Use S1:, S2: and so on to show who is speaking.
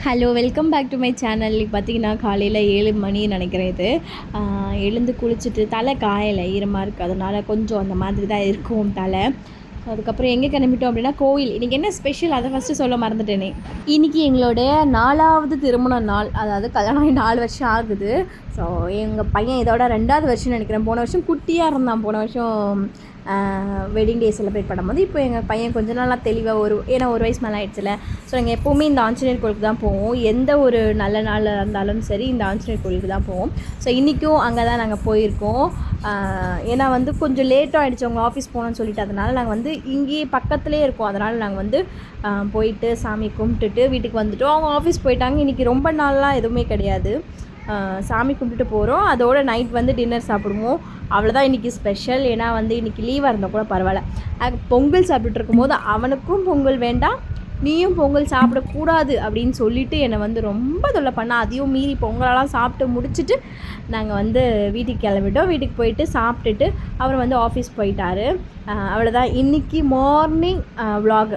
S1: Hello welcome back to my channel. பார்த்தீங்கன்னா காலையில் 7 மணி நினைக்கிறேன். இது எழுந்து குளிச்சுட்டு தலை காயலை ஈரமாக இருக்குது, அதனால் கொஞ்சம் அந்த மாதிரி தான் இருக்கும் தலை. அதுக்கப்புறம் எங்கே கிளம்பிட்டோம் அப்படின்னா கோயில். இன்றைக்கி என்ன ஸ்பெஷல் அதை ஃபஸ்ட்டு சொல்ல மறந்துட்டேனே. இன்றைக்கி எங்களுடைய 4வது திருமண நாள், அதாவது கல்யாணம் ஆகி 4 வருஷம் ஆகுது. ஸோ எங்கள் பையன் இதோட 2வது வருஷம்னு நினைக்கிறேன். போன வருஷம் குட்டியாக இருந்தான். போன வருஷம் வெட்டிங் டே செலிப்ரேட் பண்ணும்போது இப்போ எங்கள் பையன் கொஞ்சம் நாளாக தெளிவாக ஏன்னா 1 வயசு மேலே ஆகிடுச்சில்ல. ஸோ நாங்கள் எப்போவுமே இந்த ஆஞ்சநேயர் கோயிலுக்கு தான் போவோம். எந்த ஒரு நல்ல நாள் இருந்தாலும் சரி இந்த ஆஞ்சநேயர் கோயிலுக்கு தான் போவோம். ஸோ இன்றைக்கும் அங்கே தான் நாங்கள் போயிருக்கோம். ஏன்னா கொஞ்சம் லேட்டாக ஆகிடுச்சு, அவங்க ஆஃபீஸ் போகணுன்னு சொல்லிட்டு. அதனால் நாங்கள் இங்கேயே பக்கத்துலேயே இருக்கோம். அதனால் நாங்கள் போயிட்டு சாமி கும்பிட்டுட்டு வீட்டுக்கு வந்துவிட்டோம். அவங்க ஆஃபீஸ் போயிட்டாங்க. இன்றைக்கி ரொம்ப நாள்லாம் எதுவுமே கிடையாது. சாமி கும்பிட்டுட்டு போகிறோம். அதோட நைட் டின்னர் சாப்பிடுவோம். அவ்வளோதான் இன்றைக்கி ஸ்பெஷல். ஏன்னா இன்றைக்கி லீவாக இருந்தால் கூட பரவாயில்ல. பொங்கல் சாப்பிட்டுட்டு இருக்கும்போது அவனுக்கும் பொங்கல் வேண்டாம், நீயும் பொங்கல் சாப்பிடக்கூடாது அப்படின்னு சொல்லிவிட்டு என்னை ரொம்ப தொல்லை பண்ணால், அதையும் மீறி பொங்கலெல்லாம் சாப்பிட்டு முடிச்சுட்டு நாங்கள் வீட்டுக்கு கிளம்பிட்டோம். வீட்டுக்கு போயிட்டு சாப்பிட்டுட்டு அவர் ஆஃபீஸ் போயிட்டார். அவ்வளோதான் இன்றைக்கி மார்னிங் vlog.